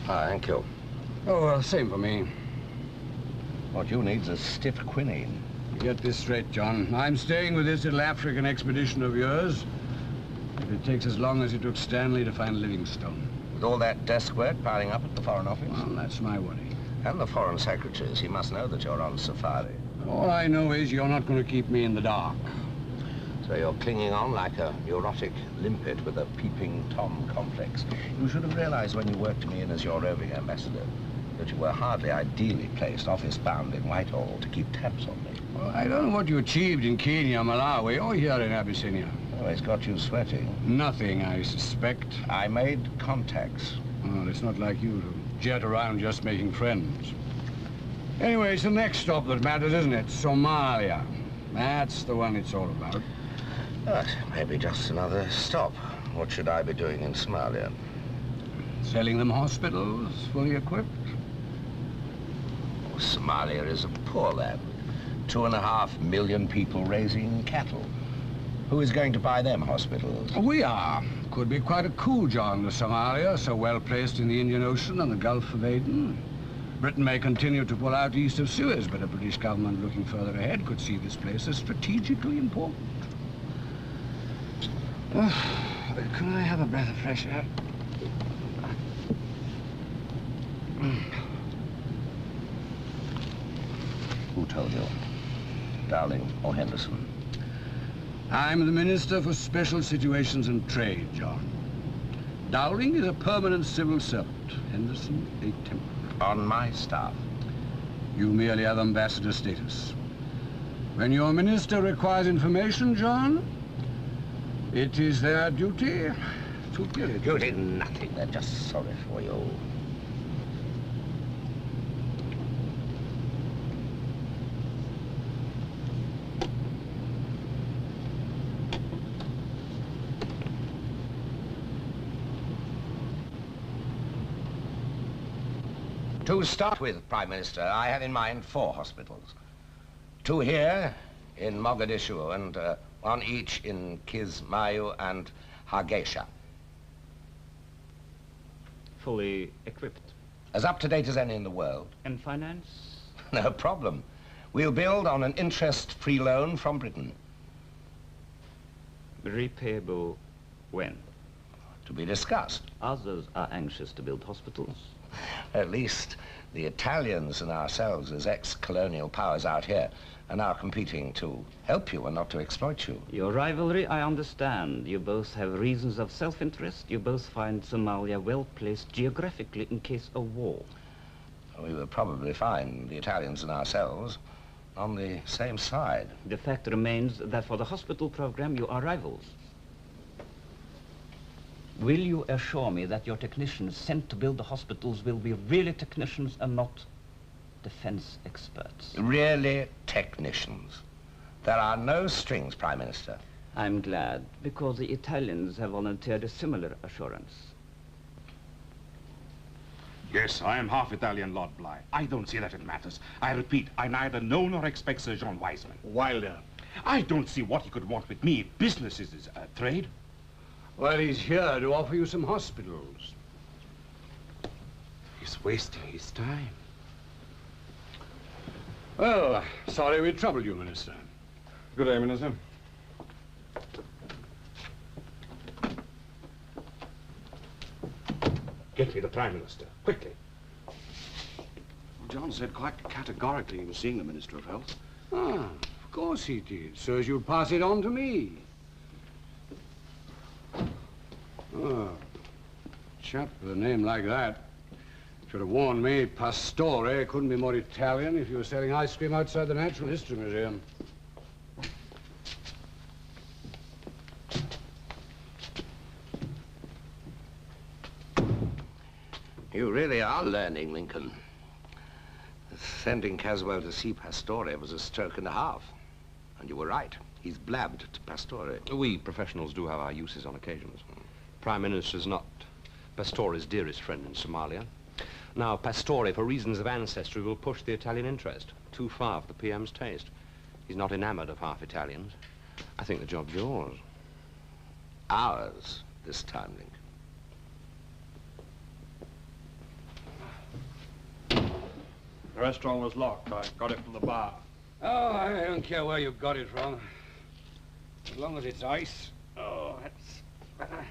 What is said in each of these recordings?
Thank you. Oh, well, same for me. What you need's a stiff quinine. Get this straight, John. I'm staying with this little African expedition of yours. If it takes as long as it took Stanley to find Livingstone. With all that desk work piling up at the Foreign Office? Well, that's my worry. And the Foreign Secretaries. He must know that you're on safari. All I know is you're not going to keep me in the dark. So you're clinging on like a neurotic limpet with a peeping Tom complex. You should have realized when you worked me in as your roving ambassador that you were hardly ideally placed office-bound in Whitehall to keep tabs on me. Well, I don't know what you achieved in Kenya, Malawi, or here in Abyssinia. Oh, it's got you sweating. Nothing, I suspect. I made contacts. Well, it's not like you to jet around just making friends. Anyway, it's the next stop that matters, isn't it? Somalia. That's the one it's all about. Maybe just another stop. What should I be doing in Somalia? Selling them hospitals, fully equipped? Oh, Somalia is a poor land. 2.5 million people raising cattle. Who is going to buy them hospitals? We are. Could be quite a coup, John, to Somalia, so well placed in the Indian Ocean and the Gulf of Aden. Britain may continue to pull out east of Suez, but a British government looking further ahead could see this place as strategically important. Can I have a breath of fresh air? Who told you? Dowling or Henderson? I'm the Minister for Special Situations and Trade, John. Dowling is a permanent civil servant. Henderson, a temporary. On my staff. You merely have ambassador status. When your minister requires information, John, it is their duty to give it. Duty nothing. They're just sorry for you. To start with, Prime Minister, I have in mind 4 hospitals. 2 here in Mogadishu and one each in Kismayu and Hargeisa. Fully equipped. As up-to-date as any in the world. And finance? No problem. We'll build on an interest-free loan from Britain. Repayable when? To be discussed. Others are anxious to build hospitals. At least the Italians and ourselves as ex-colonial powers out here are now competing to help you and not to exploit you. Your rivalry, I understand. You both have reasons of self-interest. You both find Somalia well-placed geographically in case of war. We will probably find the Italians and ourselves on the same side. The fact remains that for the hospital program, you are rivals. Will you assure me that your technicians sent to build the hospitals will be really technicians and not defense experts? Really technicians. There are no strings, Prime Minister. I'm glad, because the Italians have volunteered a similar assurance. Yes, I am half Italian, Lord Bligh. I don't see that it matters. I repeat, I neither know nor expect Sir John Wiseman. Wilder. I don't see what he could want with me. Business is his trade. Well, he's here to offer you some hospitals. He's wasting his time. Well, sorry we troubled you, Minister. Good day, Minister. Get me the Prime Minister, quickly. John said quite categorically he was seeing the Minister of Health. Ah, of course he did, so as you'd pass it on to me. Oh, chap with a name like that should have warned me Pastore couldn't be more Italian if you were selling ice cream outside the Natural History Museum. You really are learning, Lincoln. Sending Caswell to see Pastore was a stroke and a half. And you were right. He's blabbed to Pastore. We professionals do have our uses on occasions. Prime Minister's not Pastore's dearest friend in Somalia. Now, Pastore, for reasons of ancestry, will push the Italian interest too far for the PM's taste. He's not enamored of half Italians. I think the job's yours. Ours, this time, Lincoln. The restaurant was locked. I got it from the bar. Oh, I don't care where you got it from. As long as it's ice. Oh, that's better.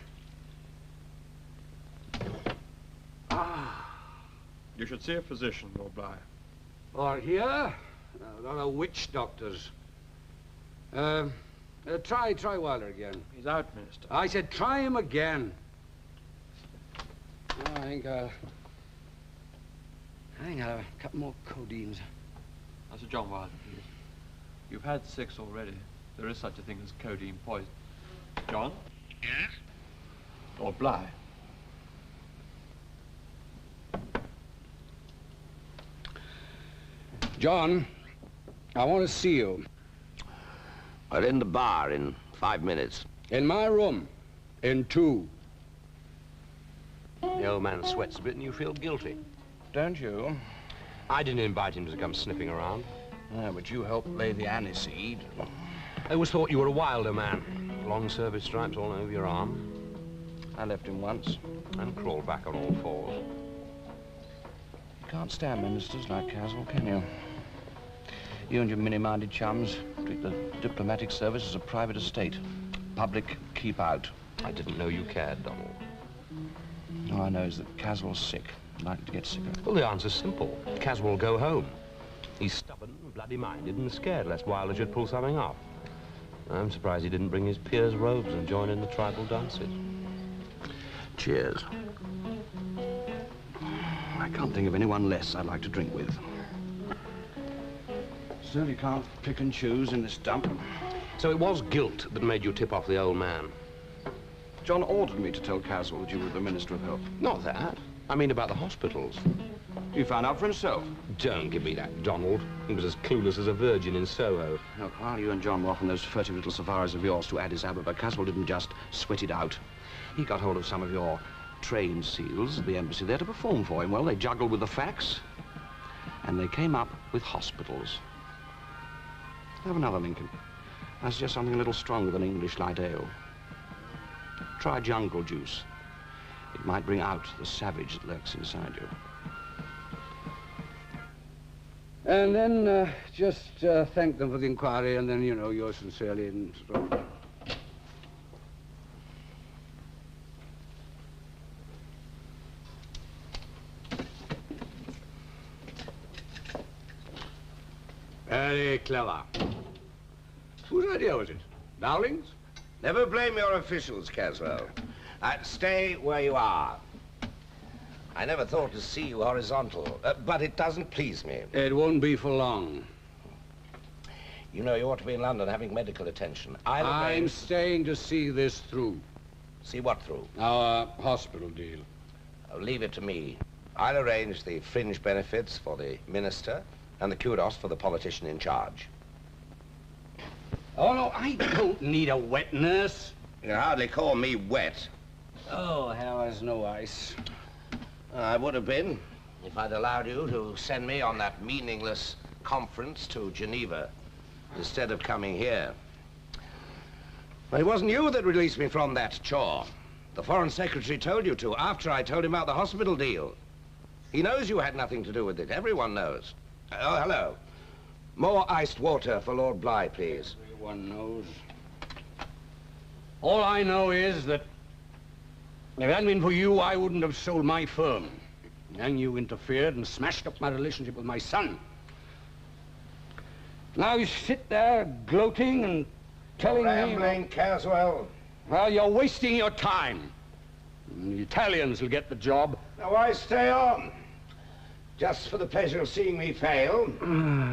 You should see a physician, Lord Bligh. Or here, a lot of witch doctors. Try Wilder again. He's out, Minister. I said try him again. Oh, I think I'll have a couple more codeines. Sir John Wilder, please. You've had 6 already. There is such a thing as codeine poison. John? Yes? Lord Bligh. John, I want to see you. We're in the bar in 5 minutes. In my room. In 2. The old man sweats a bit and you feel guilty. Don't you? I didn't invite him to come sniffing around. Yeah, but you helped lay the aniseed. I always thought you were a wilder man. Long service stripes all over your arm. I left him once. And crawled back on all fours. You can't stand ministers like Caswell, can you? You and your mini-minded chums treat the diplomatic service as a private estate. Public, keep out. I didn't know you cared, Donald. All I know is that Caswell's sick, likely to get sicker. Well, the answer's simple. Caswell will go home. He's stubborn, bloody-minded, and scared lest Wilder should pull something off. I'm surprised he didn't bring his peer's robes and join in the tribal dances. Cheers. I can't think of anyone less I'd like to drink with. Certainly can't pick and choose in this dump. So it was guilt that made you tip off the old man? John ordered me to tell Caswell that you were the Minister of Health. Not that. I mean about the hospitals. He found out for himself. Don't give me that, Donald. He was as clueless as a virgin in Soho. Look, while you and John were off on those furtive little safaris of yours to Addis Ababa, Caswell didn't just sweat it out. He got hold of some of your trained seals at the embassy there to perform for him. Well, they juggled with the facts, and they came up with hospitals. Have another, Lincoln. That's just something a little stronger than English light ale. Try jungle juice. It might bring out the savage that lurks inside you. And then just thank them for the inquiry, and then, you know, yours sincerely and sort of... Very clever. Whose idea was it? Dowling's? Never blame your officials, Caswell. Stay where you are. I never thought to see you horizontal, but it doesn't please me. It won't be for long. You know, you ought to be in London having medical attention. I'm staying to see this through. See what through? Our hospital deal. Oh, leave it to me. I'll arrange the fringe benefits for the minister and the kudos for the politician in charge. Oh, no, I don't need a wet nurse. You can hardly call me wet. Oh, hell, there's no ice. I would have been if I'd allowed you to send me on that meaningless conference to Geneva instead of coming here. But it wasn't you that released me from that chore. The Foreign Secretary told you to after I told him about the hospital deal. He knows you had nothing to do with it. Everyone knows. Oh, hello. More iced water for Lord Bligh, please. Everyone knows. All I know is that if it hadn't been for you, I wouldn't have sold my firm. Then you interfered and smashed up my relationship with my son. Now you sit there gloating and telling me... Rambling, Caswell. Well, you're wasting your time. The Italians will get the job. Now why stay on? Just for the pleasure of seeing me fail?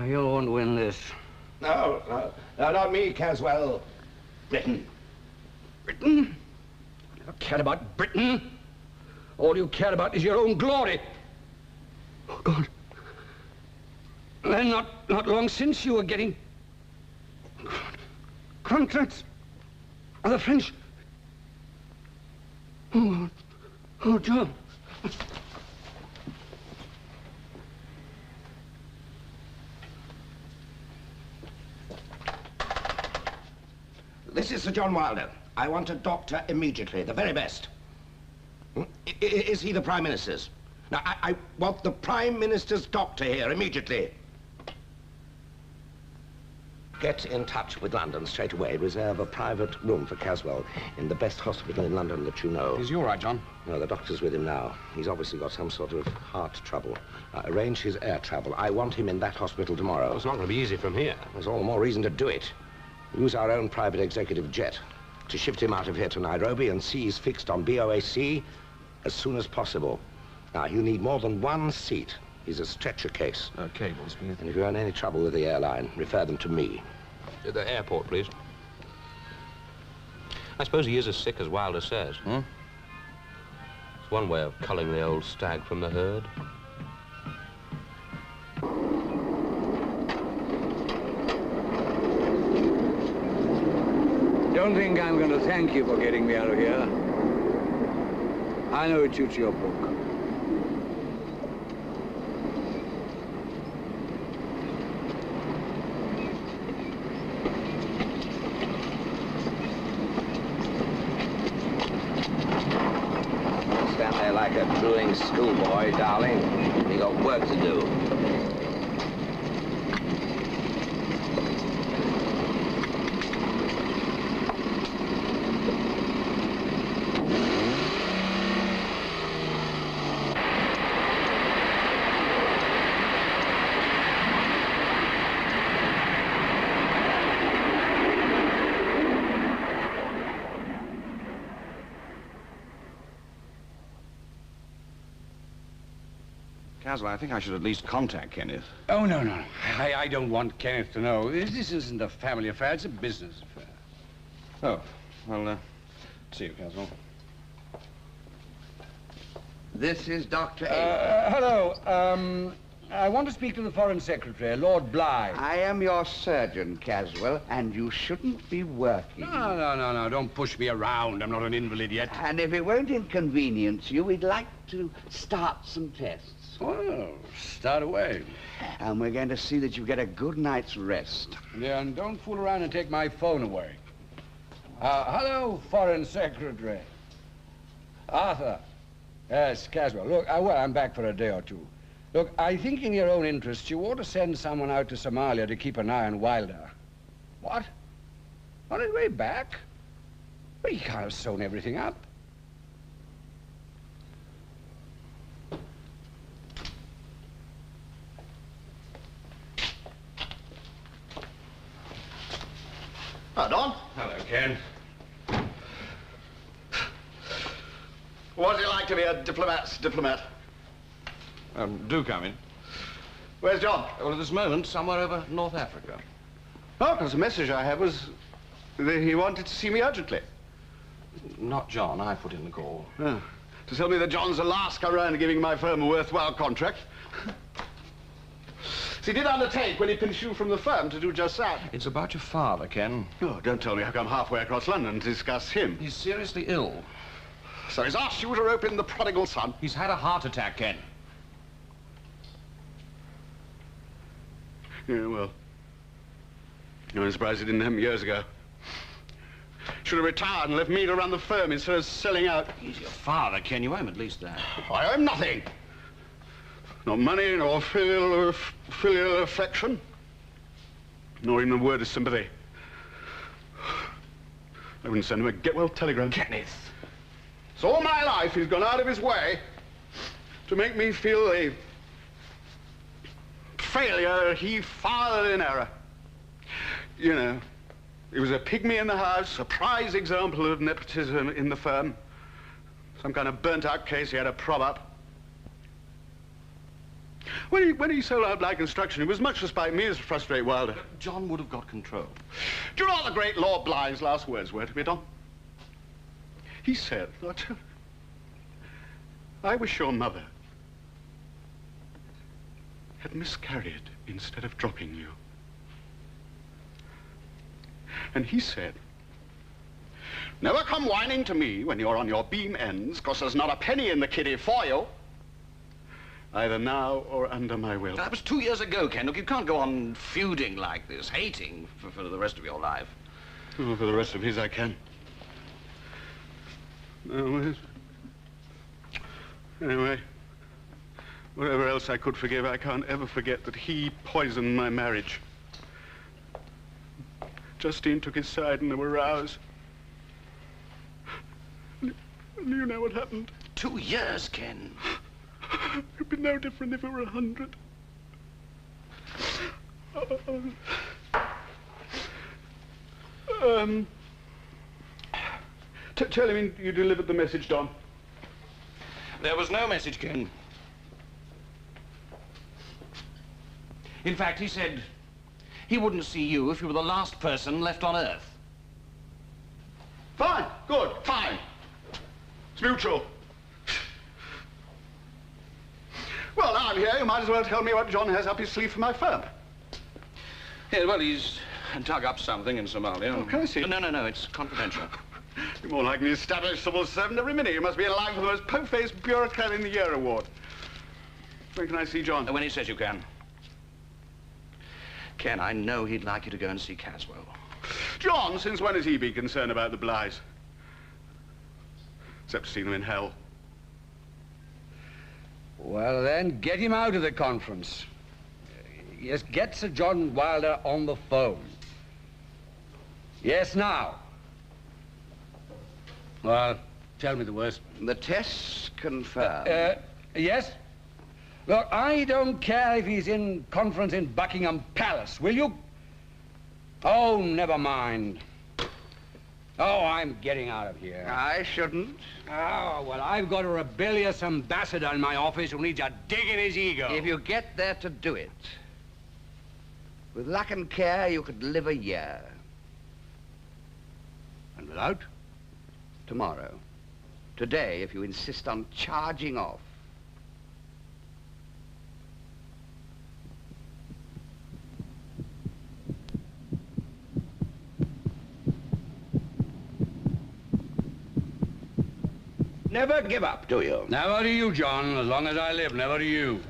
You'll want to win this. No, not me, Caswell. Britain. Britain? You don't care about Britain. All you care about is your own glory. Oh, God. Then not long since you were getting contracts of the French. Oh, John. This is Sir John Wilder. I want a doctor immediately, the very best. Is he the Prime Minister's? Now, I want the Prime Minister's doctor here immediately. Get in touch with London straight away. Reserve a private room for Caswell in the best hospital in London that you know. Is he all right, John? No, the doctor's with him now. He's obviously got some sort of heart trouble. Arrange his air travel. I want him in that hospital tomorrow. Well, it's not going to be easy from here. There's all the more reason to do it. Use our own private executive jet to shift him out of here to Nairobi and see he's fixed on BOAC as soon as possible. Now, he'll need more than one seat. He's a stretcher case. Cables, please. And if you're in any trouble with the airline, refer them to me. The airport, please. I suppose he is as sick as Wilder says. Hmm? It's one way of culling the old stag from the herd. Don't think I'm going to thank you for getting me out of here. I know it suits your book. Stand there like a drooling schoolboy, darling. You got work to do. Caswell, I think I should at least contact Kenneth. Oh, no. I don't want Kenneth to know. This isn't a family affair, it's a business affair. Oh, well, see you, Caswell. This is Dr. A. Hello. I want to speak to the Foreign Secretary, Lord Bligh. I am your surgeon, Caswell, and you shouldn't be working. No. Don't push me around. I'm not an invalid yet. And if it won't inconvenience you, we'd like to start some tests. Well, start away. And we're going to see that you get a good night's rest. Yeah, and don't fool around and take my phone away. Hello, Foreign Secretary. Arthur. Yes, Caswell. Look, I'm back for a day or two. Look, I think in your own interest, you ought to send someone out to Somalia to keep an eye on Wilder. What? On his way back? Well, he can't have sewn everything up. Oh, Don. Hello, Ken. What's it like to be a diplomat's diplomat? Do come in. Where's John? Well, at this moment, somewhere over North Africa. Oh, because the message I had was that he wanted to see me urgently. Not John. I put in the call. Oh, to tell me that John's the last come round to giving my firm a worthwhile contract. So he did undertake when he pinched you from the firm to do just that. It's about your father, Ken. Oh, don't tell me I've come halfway across London to discuss him. He's seriously ill. So he's asked you to rope in the prodigal son. He's had a heart attack, Ken. Yeah, well, I'm surprised he didn't have him years ago. Should have retired and left me to run the firm instead of selling out. He's your father, Ken. You owe him at least that. I owe him nothing. Not money, nor filial affection. nor even a word of sympathy. I wouldn't send him a get-well telegram. Kenneth! So all my life he's gone out of his way to make me feel a failure he fathered in error. You know, he was a pygmy in the house, a prize example of nepotism in the firm. Some kind of burnt-out case he had to prop up. When he sold out Black Construction, it was much to spite me as to frustrate Wilder. John would have got control. Do you know what the great Lord Bligh's last words were to me, Don? He said, I wish your mother had miscarried instead of dropping you. And he said, never come whining to me when you're on your beam ends, 'cause there's not a penny in the kiddie for you, either now or under my will. That was 2 years ago, Ken. Look, you can't go on feuding like this, hating for the rest of your life. Oh, for the rest of his, I can. No, anyway, whatever else I could forgive, I can't ever forget that he poisoned my marriage. Justine took his side and there were rows. And you know what happened? 2 years, Ken. It'd be no different if it were 100. Tell him you delivered the message, Don. There was no message, Ken. In fact, he said he wouldn't see you if you were the last person left on Earth. Fine, good, fine. It's mutual. Well, now I'm here, you might as well tell me what John has up his sleeve for my firm. Yeah, well, he's dug up something in Somalia. Oh, can I see? No, it's confidential. You're more like an established civil servant every minute. You must be in line for the most po-faced bureaucrat in the year award. When can I see John? When he says you can. Ken, I know he'd like you to go and see Caswell. John, since when has he been concerned about the Blighs? Except to see them in hell. Well, then, get him out of the conference. Yes, get Sir John Wilder on the phone. Yes, now. Well, tell me the worst. The test's confirmed. Yes? Look, I don't care if he's in conference in Buckingham Palace, will you? Oh, never mind. Oh, I'm getting out of here. I shouldn't. Oh, well, I've got a rebellious ambassador in my office who needs a dig in his ego. If you get there to do it, with luck and care, you could live a year. And without? Tomorrow. Today, if you insist on charging off. Never give up, do you? Never do you, John. As long as I live, never do you.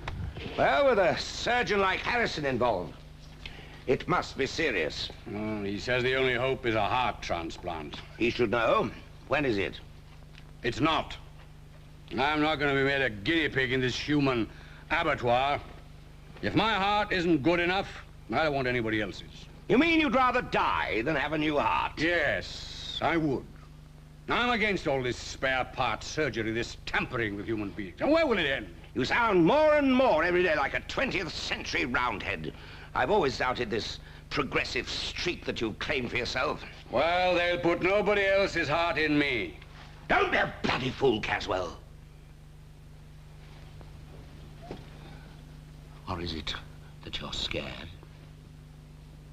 Well, with a surgeon like Harrison involved, it must be serious. He says the only hope is a heart transplant. He should know. When is it? It's not. I'm not going to be made a guinea pig in this human abattoir. If my heart isn't good enough, I don't want anybody else's. You mean you'd rather die than have a new heart? Yes, I would. I'm against all this spare part surgery, this tampering with human beings. And where will it end? You sound more and more every day like a 20th century roundhead. I've always doubted this progressive streak that you claim for yourself. Well, they'll put nobody else's heart in me. Don't be a bloody fool, Caswell. Or is it that you're scared?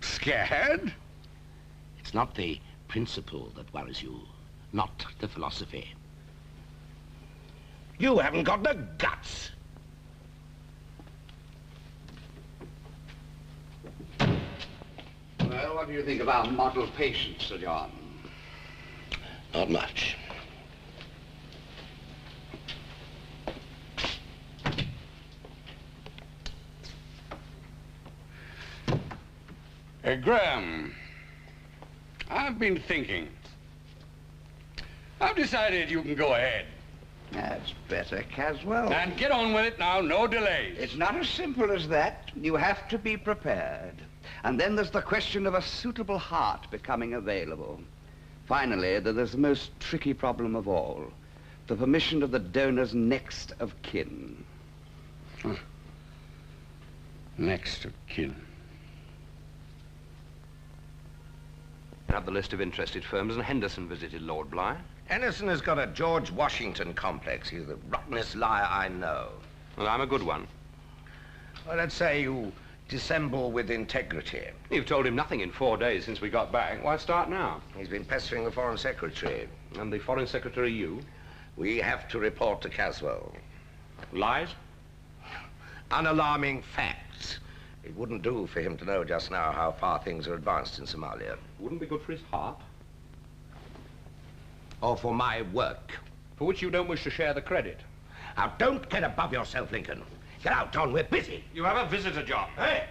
Scared? It's not the principle that worries you, not the philosophy. You haven't got the guts. Well, what do you think of our model patient, Sir John? Not much. Graham, I've been thinking. I've decided you can go ahead. That's better, Caswell. And get on with it now, no delays. It's not as simple as that. You have to be prepared. And then there's the question of a suitable heart becoming available. Finally, there's the most tricky problem of all, the permission of the donor's next of kin. Huh. Next of kin. I have the list of interested firms, and Henderson visited Lord Bligh. Henderson has got a George Washington complex. He's the rottenest liar I know. Well, I'm a good one. Well, let's say you dissemble with integrity. You've told him nothing in 4 days since we got back. Why start now? He's been pestering the Foreign Secretary. And the Foreign Secretary, you? We have to report to Caswell. Lies? Unalarming facts. It wouldn't do for him to know just now how far things are advanced in Somalia. Wouldn't be good for his heart. Or for my work. For which you don't wish to share the credit. Now, don't get above yourself, Lincoln. Get out, John. We're busy. You have a visitor, John. Hey!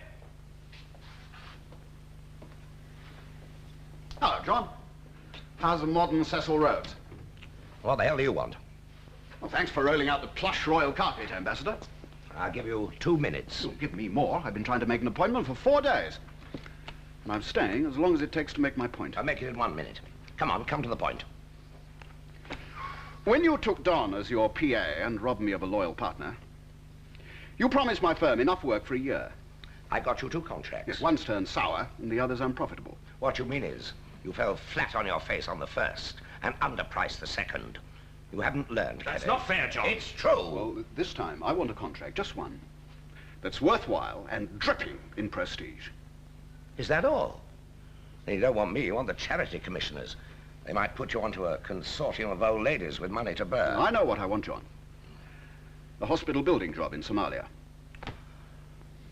Hello, John. How's the modern Cecil Rhodes? What the hell do you want? Well, thanks for rolling out the plush royal carpet, Ambassador. I'll give you 2 minutes. You'll give me more. I've been trying to make an appointment for 4 days. And I'm staying as long as it takes to make my point. I'll make it in 1 minute. Come on, come to the point. When you took Don as your PA and robbed me of a loyal partner, you promised my firm enough work for a year. I got you 2 contracts. Yes, one's turned sour and the other's unprofitable. What you mean is, you fell flat on your face on the first and underpriced the second. You haven't learned. That's not fair, John. It's true. Well, this time I want a contract, just one, that's worthwhile and dripping in prestige. Is that all? Then you don't want me, you want the charity commissioners. They might put you onto a consortium of old ladies with money to burn. I know what I want, John. The hospital building job in Somalia.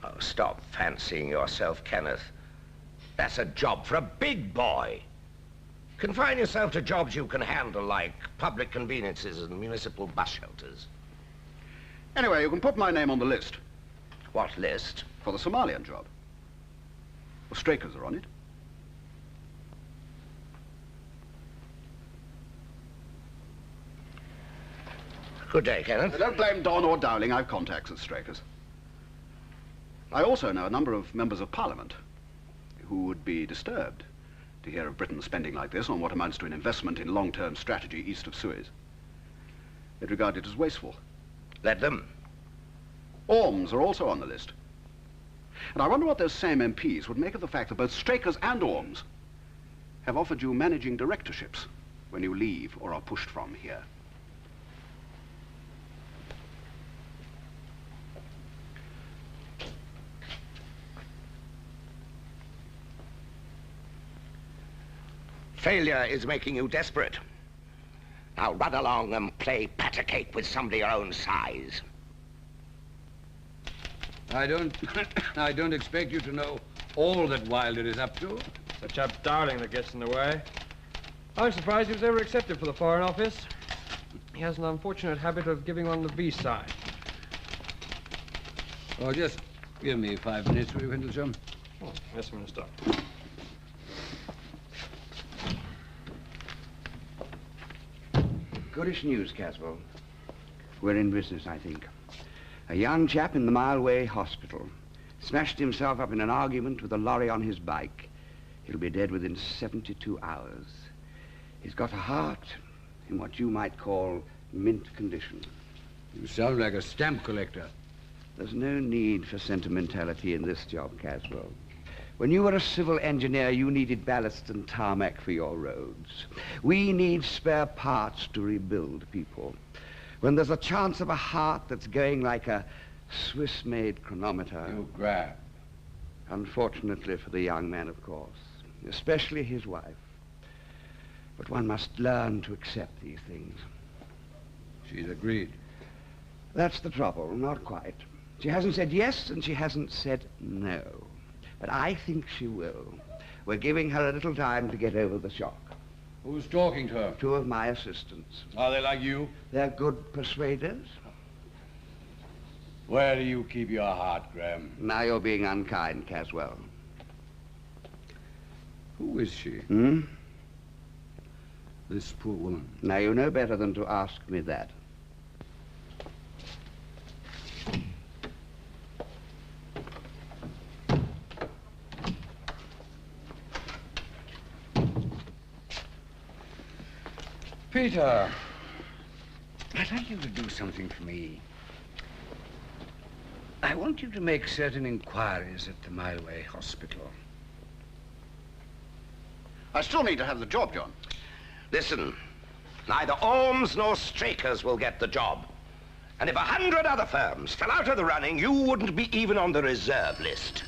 Oh, stop fancying yourself, Kenneth. That's a job for a big boy. Confine yourself to jobs you can handle, like public conveniences and municipal bus shelters. Anyway, you can put my name on the list. What list? For the Somalian job. The Strakers are on it. Good day, Kenneth. Don't blame Don or Dowling. I've contacts at Strakers. I also know a number of members of Parliament who would be disturbed to hear of Britain spending like this on what amounts to an investment in long-term strategy east of Suez. They'd regard it as wasteful. Let them. Orms are also on the list. And I wonder what those same MPs would make of the fact that both Strakers and Orms have offered you managing directorships when you leave or are pushed from here. Failure is making you desperate. Now run along and play pat-a-cake with somebody your own size. I don't expect you to know all that Wilder is up to. The chap Dowling that gets in the way. I'm surprised he was ever accepted for the Foreign Office. He has an unfortunate habit of giving on the B-side. Oh, just give me 5 minutes, will you, Hindlesham? Oh, yes, Minister. Goodish news, Caswell. We're in business, I think. A young chap in the Mile Way Hospital smashed himself up in an argument with a lorry on his bike. He'll be dead within 72 hours. He's got a heart in what you might call mint condition. You sound like a stamp collector. There's no need for sentimentality in this job, Caswell. When you were a civil engineer, you needed ballast and tarmac for your roads. We need spare parts to rebuild people. When there's a chance of a heart that's going like a Swiss-made chronometer. You grab. Unfortunately for the young man, of course, especially his wife. But one must learn to accept these things. She's agreed. That's the trouble, not quite. She hasn't said yes, and she hasn't said no. But I think she will. We're giving her a little time to get over the shock. Who's talking to her? 2 of my assistants. Are they like you? They're good persuaders. Where do you keep your heart, Graham? Now you're being unkind, Caswell. Who is she? This poor woman. Now you know better than to ask me that. Peter, I'd like you to do something for me. I want you to make certain inquiries at the Mileway Hospital. I still need to have the job, John. Listen, neither Ormes nor Strakers will get the job. And if 100 other firms fell out of the running, you wouldn't be even on the reserve list.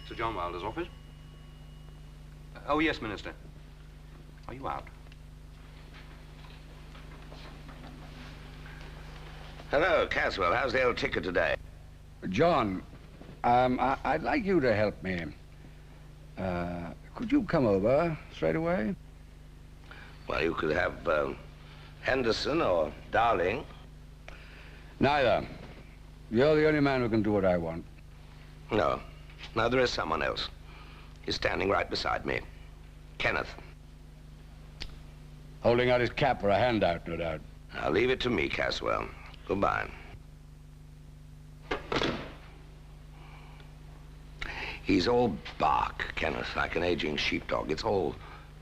Sir John Wilder's office? Oh, yes, Minister. Are you out? Hello, Caswell. How's the old ticker today? John, I'd like you to help me. Could you come over straight away? Well, you could have Henderson or Dowling. Neither. You're the only man who can do what I want. No. No, there is someone else. He's standing right beside me. Kenneth. Holding out his cap for a handout, no doubt. I'll leave it to me, Caswell. Goodbye. He's all bark, Kenneth, like an aging sheepdog. It's all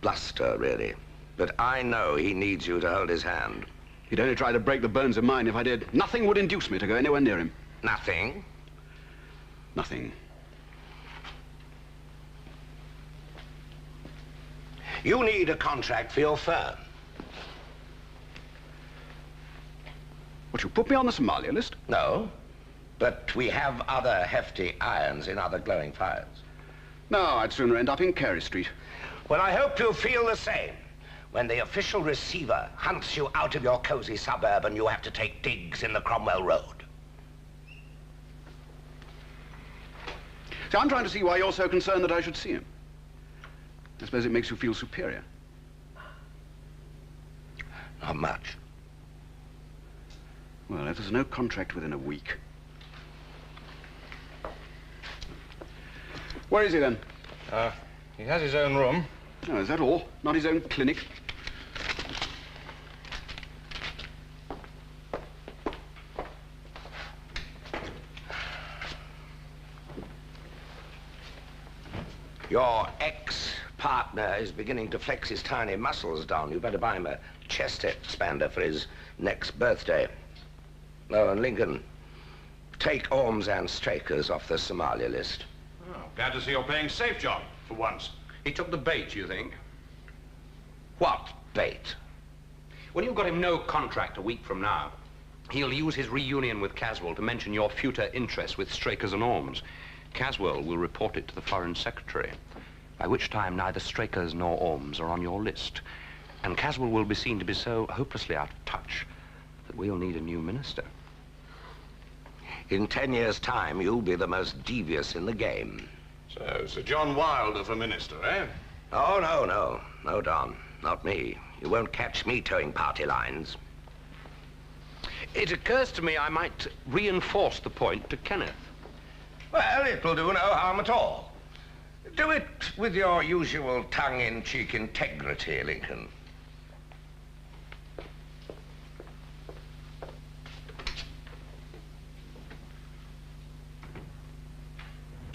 bluster, really. But I know he needs you to hold his hand. He'd only try to break the bones of mine if I did. Nothing would induce me to go anywhere near him. Nothing? Nothing. You need a contract for your firm. What, you put me on the Somalia list? No, but we have other hefty irons in other glowing fires. No, I'd sooner end up in Carey Street. Well, I hope you'll feel the same when the official receiver hunts you out of your cozy suburb and you have to take digs in the Cromwell Road. See, I'm trying to see why you're so concerned that I should see him. I suppose it makes you feel superior. Not much. Well, if there's no contract within a week. Where is he, then? He has his own room. Oh, is that all? Not his own clinic? Your ex-partner is beginning to flex his tiny muscles, Don. You better buy him a chest expander for his next birthday. Oh, and Lincoln, take Ormes and Strakers off the Somalia list. Oh, glad to see you're playing safe, John, for once. He took the bait, you think? What bait? When you've got him no contract a week from now, he'll use his reunion with Caswell to mention your future interests with Strakers and Ormes. Caswell will report it to the Foreign Secretary, by which time neither Strakers nor Ormes are on your list. And Caswell will be seen to be so hopelessly out of touch that we'll need a new minister. In 10 years' time, you'll be the most devious in the game. So, Sir John Wilder for minister, eh? Oh, no, no. No, Don. Not me. You won't catch me towing party lines. It occurs to me I might reinforce the point to Kenneth. Well, it'll do no harm at all. Do it with your usual tongue-in-cheek integrity, Lincoln.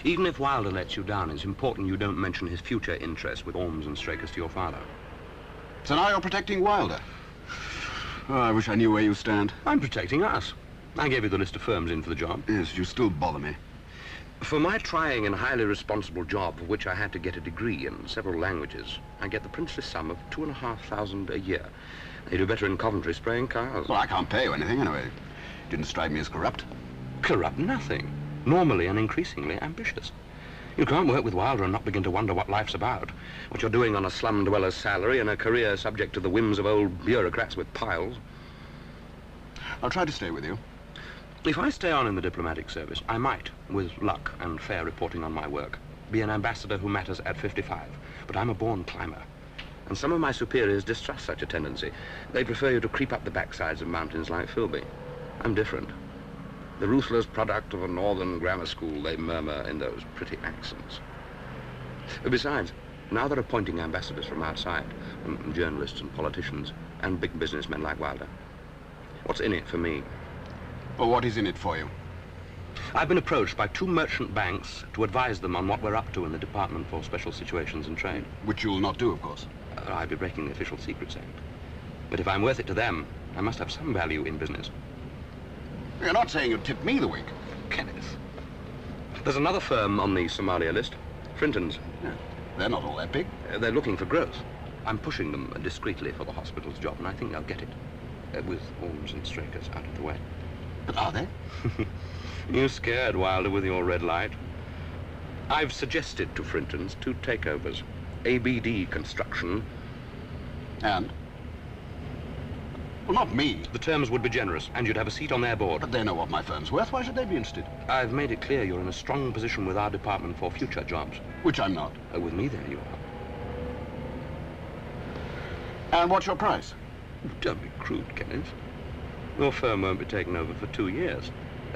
Even if Wilder lets you down, it's important you don't mention his future interests with Ormes and Strakers to your father. So now you're protecting Wilder? Oh, I wish I knew where you stand. I'm protecting us. I gave you the list of firms in for the job. Yes, you still bother me. For my trying and highly responsible job, for which I had to get a degree in several languages, I get the princely sum of $2,500 a year. They do better in Coventry spraying cars. Well, I can't pay you anything anyway. Didn't strike me as corrupt. Corrupt nothing. Normally and increasingly ambitious. You can't work with Wilder and not begin to wonder what life's about. What you're doing on a slum dweller's salary and a career subject to the whims of old bureaucrats with piles. I'll try to stay with you. If I stay on in the diplomatic service, I might, with luck and fair reporting on my work, be an ambassador who matters at 55. But I'm a born climber. And some of my superiors distrust such a tendency. They prefer you to creep up the backsides of mountains like Philby. I'm different. The ruthless product of a northern grammar school, they murmur in those pretty accents. Besides, now they're appointing ambassadors from outside, journalists and politicians, and big businessmen like Wilder. What's in it for me? Well, what is in it for you? I've been approached by 2 merchant banks to advise them on what we're up to in the Department for Special Situations and Trade. Which you'll not do, of course. I'd be breaking the Official Secrets Act. But if I'm worth it to them, I must have some value in business. You're not saying you'd tip me the wink. Kenneth. There's another firm on the Somalia list, Frinton's. Yeah, they're not all that big. They're looking for growth. I'm pushing them discreetly for the hospital's job, and I think they'll get it. With Holmes and Strakers out of the way. But are they? You scared Wilder with your red light. I've suggested to Frinton's 2 takeovers. ABD construction. And? Well, not me. The terms would be generous, and you'd have a seat on their board. But they know what my firm's worth. Why should they be interested? I've made it clear you're in a strong position with our department for future jobs. Which I'm not. With me, there you are. And what's your price? Don't be crude, Kenneth. Your firm won't be taken over for 2 years,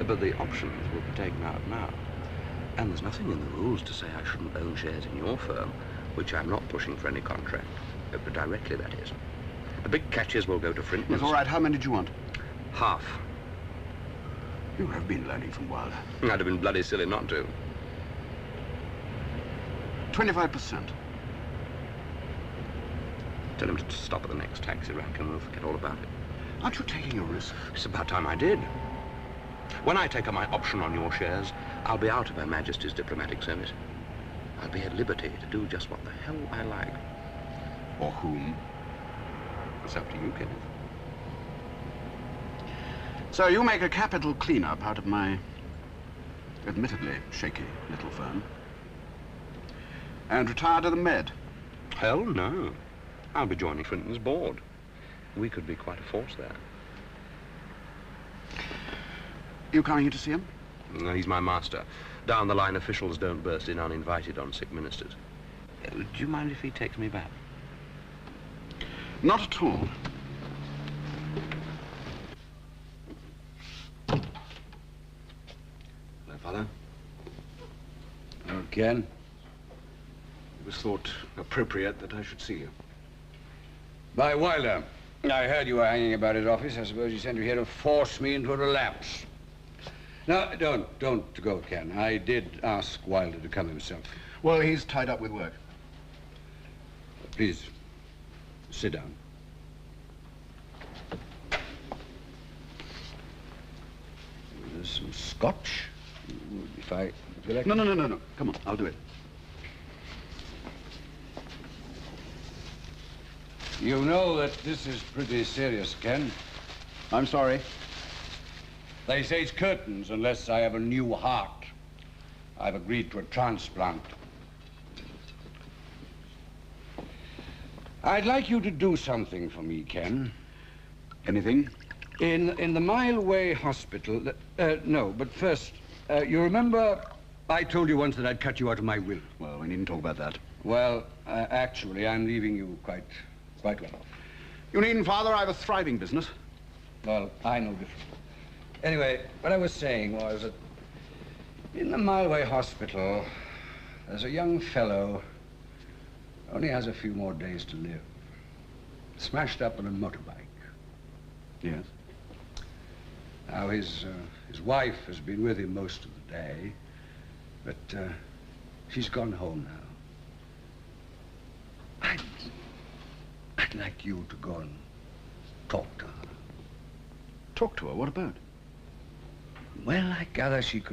but the options will be taken out now. And there's nothing in the rules to say I shouldn't own shares in your firm, which I'm not pushing for any contract. But directly, that is. The big catches will go to Frinton's. That's all right. How many did you want? Half. You have been learning from Wilder. I'd have been bloody silly not to. 25%. Tell him to stop at the next taxi rank and we'll forget all about it. Aren't you taking a risk? It's about time I did. When I take up my option on your shares, I'll be out of Her Majesty's diplomatic service. I'll be at liberty to do just what the hell I like. Or whom? It's up to you, Kenneth. So you make a capital clean-up out of my admittedly shaky little firm and retire to the Med. Hell no. I'll be joining Frinton's board. We could be quite a force there. You coming here to see him? No, he's my master. Down the line, officials don't burst in uninvited on sick ministers. Do you mind if he takes me back? Not at all. Hello, Father. Hello, Ken. It was thought appropriate that I should see you. By Wilder. I heard you were hanging about his office. I suppose he sent you here to force me into a relapse. No, don't go, Ken. I did ask Wilder to come himself. Well, he's tied up with work. Please, sit down. There's some scotch. If I... No. Come on, I'll do it. You know that this is pretty serious, Ken. I'm sorry. They say it's curtains unless I have a new heart. I've agreed to a transplant. I'd like you to do something for me, Ken. Anything? In the Mile Way Hospital... no, but first, you remember I told you once that I'd cut you out of my will? Well, we needn't talk about that. Well, actually, I'm leaving you quite well off. You needn't, Father. I have a thriving business. Well, I know different. Anyway, what I was saying was that in the Mile Way Hospital, there's a young fellow who only has a few more days to live. Smashed up on a motorbike. Yes. Now, his wife has been with him most of the day, but she's gone home now. I'd like you to go and talk to her. Talk to her? What about? Well, I gather she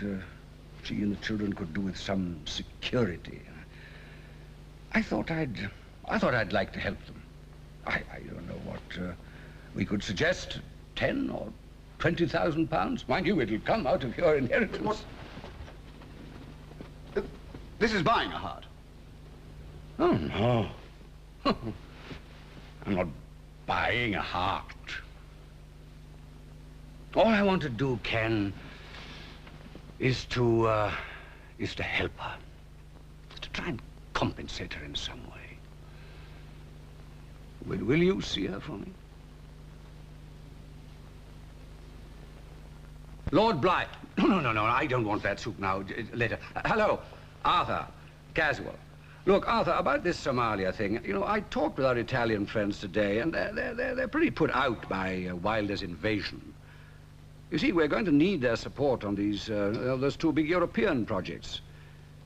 and the children could do with some security. I thought I'd like to help them. I don't know what we could suggest. 10 or 20,000 pounds. Mind you, it'll come out of your inheritance. What? This is buying a heart. Oh, no. I'm not buying a heart. All I want to do, Ken, is to help her. To try and compensate her in some way. Will you see her for me? Lord Bligh. No, I don't want that soup now. Later. Hello, Arthur. Caswell. Look, Arthur, about this Somalia thing, you know, I talked with our Italian friends today, and they're pretty put out by Wilder's invasion. You see, we're going to need their support on those two big European projects.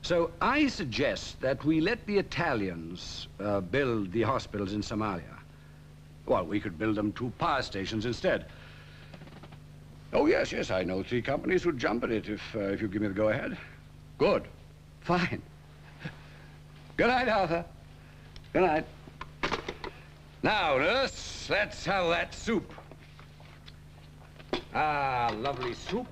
So I suggest that we let the Italians build the hospitals in Somalia. Well, we could build them 2 power stations instead. Oh, yes, yes, I know 3 companies would jump at it if you give me the go-ahead. Good. Fine. Good night, Arthur. Good night. Now, nurse, let's have that soup. Ah, lovely soup.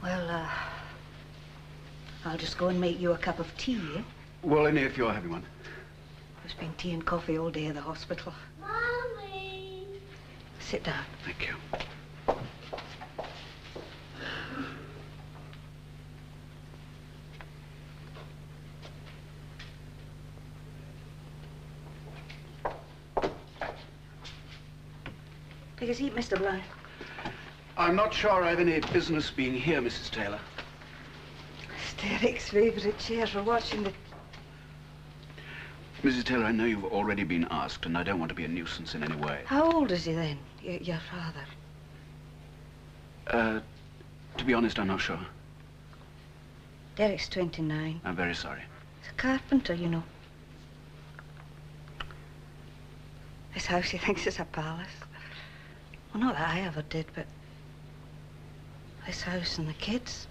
Well, I'll just go and make you a cup of tea, eh? Well, only if you're having one. There's been tea and coffee all day at the hospital. Mommy! Sit down. Thank you. Take a seat, Mr. Bligh. I'm not sure I've any business being here, Mrs. Taylor. It's Derek's favourite chair for watching the... Mrs. Taylor, I know you've already been asked, and I don't want to be a nuisance in any way. How old is he then, your father? To be honest, I'm not sure. Derek's 29. I'm very sorry. He's a carpenter, you know. This house he thinks is a palace. Well, not that I ever did, but... this house and the kids.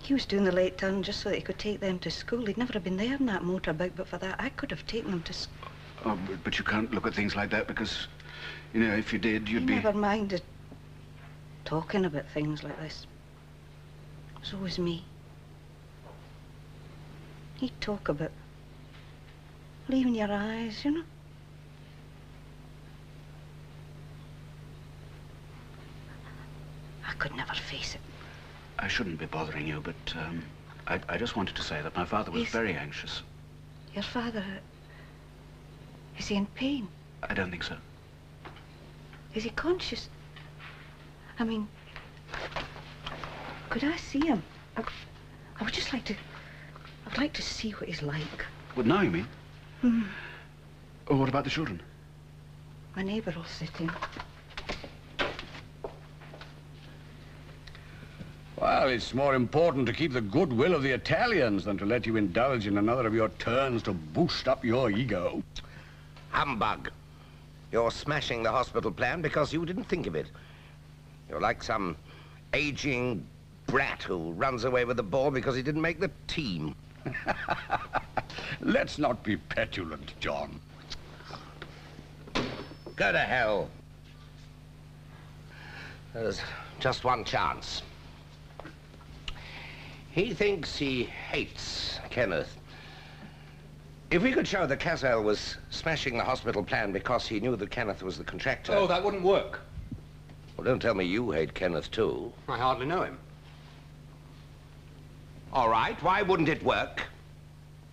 He was doing the late turn just so that he could take them to school. He'd never have been there in that motorbike, but for that, I could have taken them to school. Oh, but you can't look at things like that because, you know, if you did, you'd be... Never minded talking about things like this. So was me. He'd talk about leaving your eyes, you know. I could never face it. I shouldn't be bothering you, but I just wanted to say that my father was very anxious. Your father... is he in pain? I don't think so. Is he conscious? I mean... could I see him? I would just like to... I'd like to see what he's like. Well, now you mean? Hmm. Oh, what about the children? My neighbour will sit in. Well, it's more important to keep the goodwill of the Italians than to let you indulge in another of your turns to boost up your ego. Humbug. You're smashing the hospital plan because you didn't think of it. You're like some aging brat who runs away with the ball because he didn't make the team. Let's not be petulant, John. Go to hell. There's just one chance. He thinks he hates Kenneth. If we could show that Caswell was smashing the hospital plan because he knew that Kenneth was the contractor... Oh, that wouldn't work. Well, don't tell me you hate Kenneth, too. I hardly know him. All right, why wouldn't it work?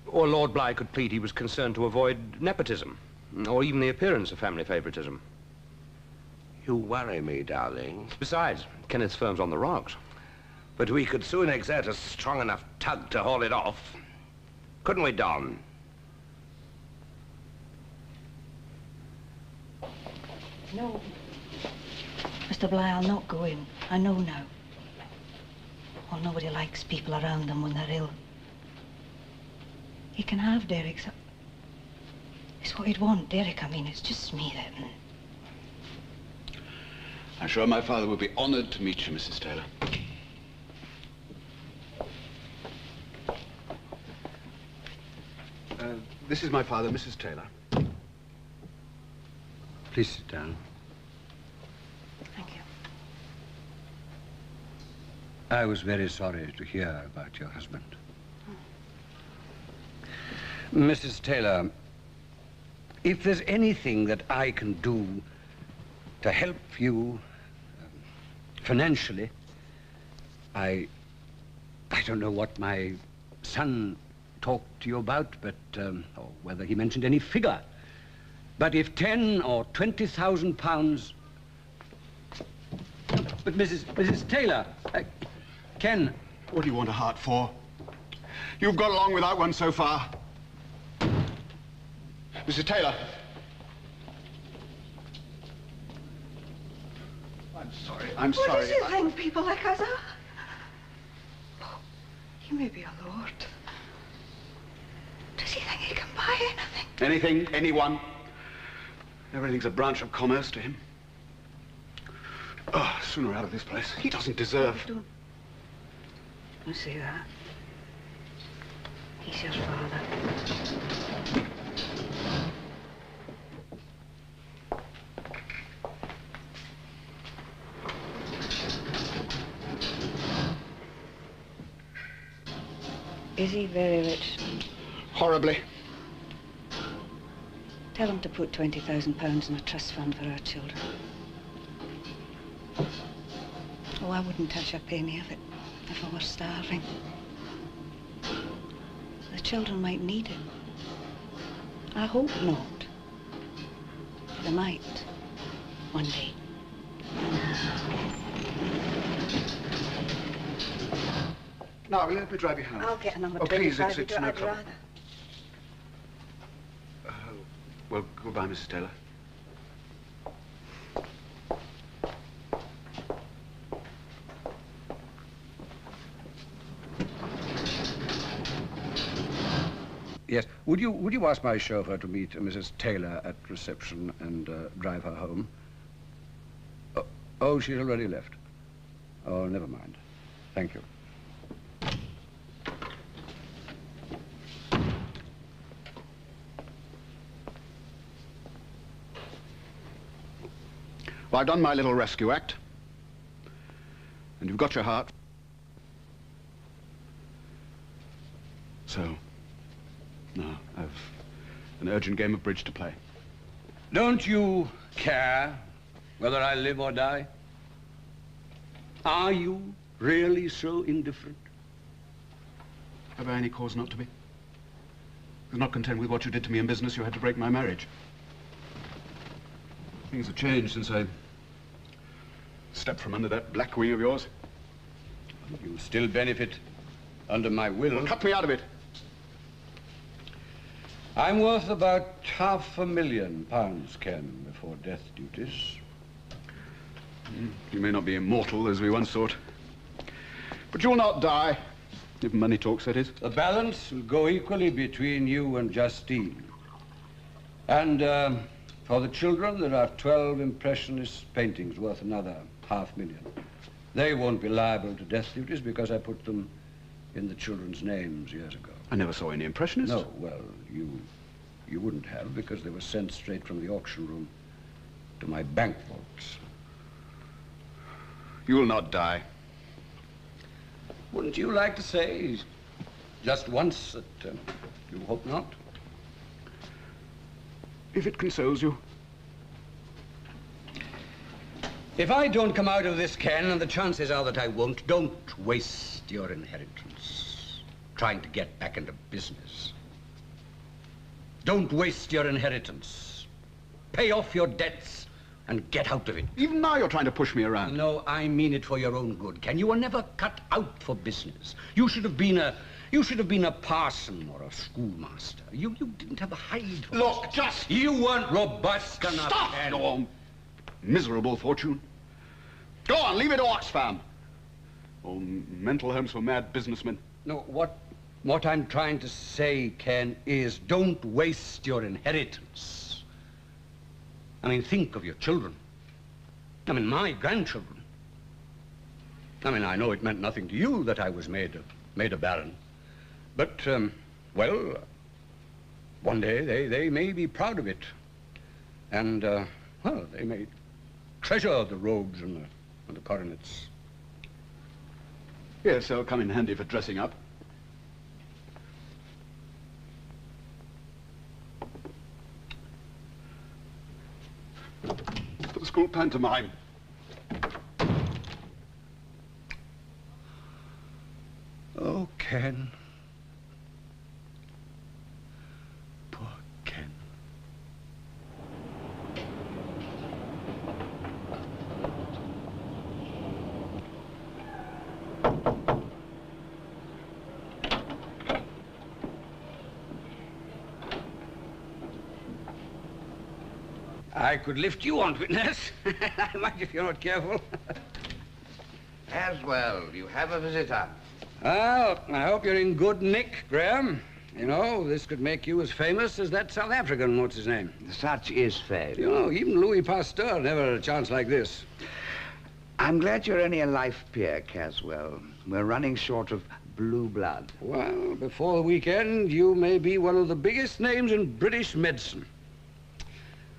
Or Lord Bligh could plead he was concerned to avoid nepotism, or even the appearance of family favoritism. You worry me, darling. Besides, Kenneth's firm's on the rocks. But we could soon exert a strong enough tug to haul it off. Couldn't we, Don? No. Mr. Bligh, I'll not go in. I know now. Well, nobody likes people around them when they're ill. He can have Derek. So it's what he'd want, Derek. I mean, it's just me that... I'm sure my father would be honored to meet you, Mrs. Taylor. This is my father, Mrs. Taylor. Please sit down. Thank you. I was very sorry to hear about your husband. Mrs. Taylor, if there's anything that I can do to help you financially, I don't know what my son talked to you about, but or whether he mentioned any figure. But if 10 or 20,000 pounds... But Mrs. Taylor, Ken... What do you want a heart for? You've got along without one so far. Mrs. Taylor. I'm sorry. I'm sorry. What does he think people like us are? Oh, he may be a lord. Does he think he can buy anything? Anything, anyone. Everything's a branch of commerce to him. Oh, sooner out of this place. He doesn't deserve... You see that? He's your father. Is he very rich? Horribly. Tell him to put £20,000 in a trust fund for our children. Oh, I wouldn't touch a penny of it if I were starving. The children might need it. I hope not. They might. One day. Now, let me drive you home. I'll get a number 25. Please, it's no I'd trouble. rather. Well, goodbye, Mrs. Taylor. Yes. Would you ask my chauffeur to meet Mrs. Taylor at reception and drive her home? Oh, she's already left. Oh, never mind. Thank you. Well, I've done my little rescue act. And you've got your heart. So, now I've an urgent game of bridge to play. Don't you care whether I live or die? Are you really so indifferent? Have I any cause not to be? You're not content with what you did to me in business, you had to break my marriage. Things have changed since I stepped from under that black wing of yours. You still benefit under my will. Well, cut me out of it. I'm worth about £500,000, Ken, before death duties. You may not be immortal, as we once thought. But you'll not die, if money talks, that is. The balance will go equally between you and Justine. And for the children, there are 12 impressionist paintings worth another £500,000. They won't be liable to death duties because I put them in the children's names years ago. I never saw any impressionists. No, well, you wouldn't have because they were sent straight from the auction room to my bank vaults. You will not die. Wouldn't you like to say just once that you hope not? If it consoles you. If I don't come out of this, Ken, and the chances are that I won't, don't waste your inheritance trying to get back into business. Don't waste your inheritance. Pay off your debts and get out of it. Even now you're trying to push me around. No, I mean it for your own good, Ken. You were never cut out for business. You should have been a parson or a schoolmaster. You didn't have a hide for Look, business. just... You weren't robust enough. Stop, Ken. your miserable fortune. Go on, leave it to Oxfam. Or mental homes for mad businessmen. No, what I'm trying to say, Ken, is don't waste your inheritance. I mean, think of your children. I mean, my grandchildren. I mean, I know it meant nothing to you that I was made a baron. But, well, one day they may be proud of it. And, well, they may treasure the robes and the coronets. Yes, they'll come in handy for dressing up. school pantomime. Oh, Ken. Poor Ken. I could lift you on, witness. I might if you're not careful. Caswell, you have a visitor. Well, I hope you're in good nick, Graham. You know, this could make you as famous as that South African, what's his name? Such is fate. You know, even Louis Pasteur never had a chance like this. I'm glad you're only a life peer, Caswell. We're running short of blue blood. Well, before the weekend, you may be one of the biggest names in British medicine.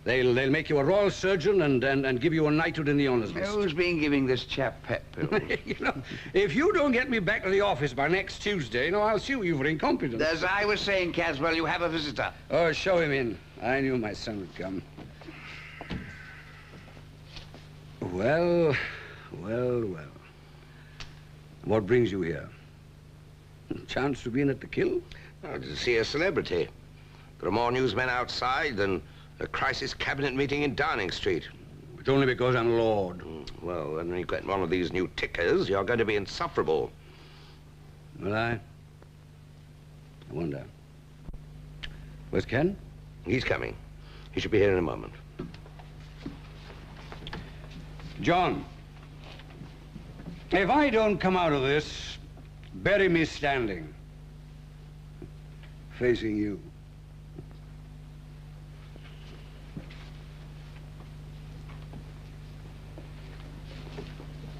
They'll make you a royal surgeon and give you a knighthood in the honours list. Who's been giving this chap pep pills? You know, if you don't get me back to the office by next Tuesday, you know, I'll sue you for incompetence. As I was saying, Caswell, you have a visitor. Oh, show him in. I knew my son would come. Well, well, well. What brings you here? A chance to be in at the kill? Oh, to see a celebrity. There are more newsmen outside than a crisis cabinet meeting in Downing Street. It's only because I'm Lord. Well, when you get one of these new tickers, you're going to be insufferable. Will I wonder. Where's Ken? He's coming. He should be here in a moment. John, if I don't come out of this, bury me standing, facing you.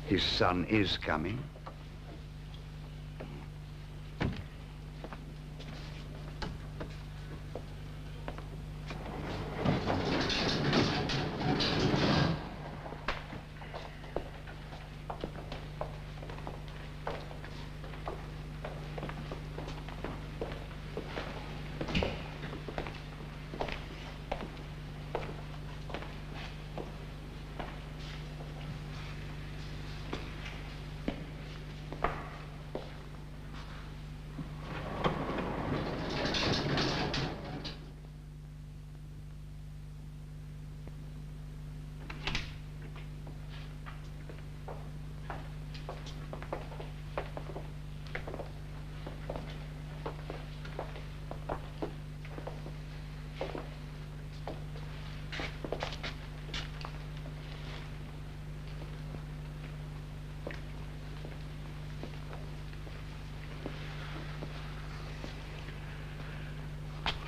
His son is coming.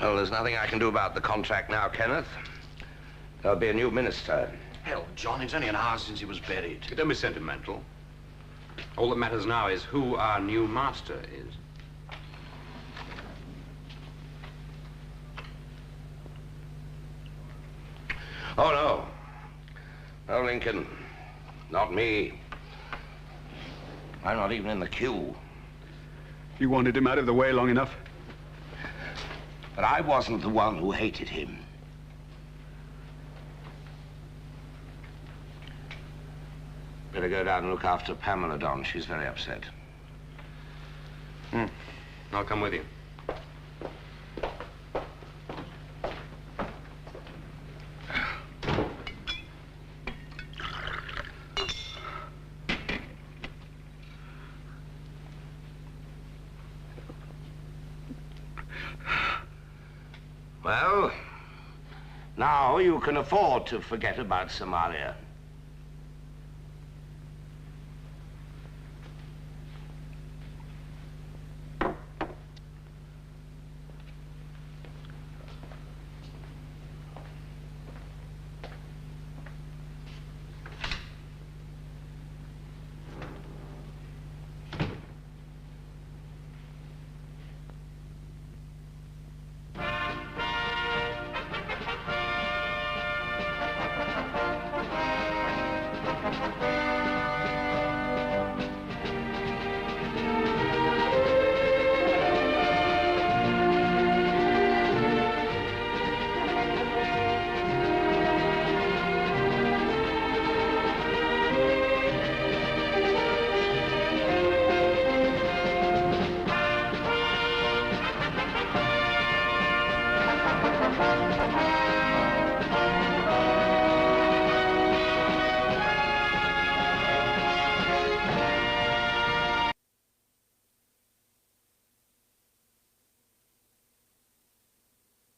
Well, there's nothing I can do about the contract now, Kenneth. There'll be a new minister. Hell, John, it's only an hour since he was buried. Don't be sentimental. All that matters now is who our new master is. Oh, no. No, Lincoln. Not me. I'm not even in the queue. You wanted him out of the way long enough. But I wasn't the one who hated him. Better go down and look after Pamela, Don. She's very upset. I'll come with you. Well, now you can afford to forget about Somalia.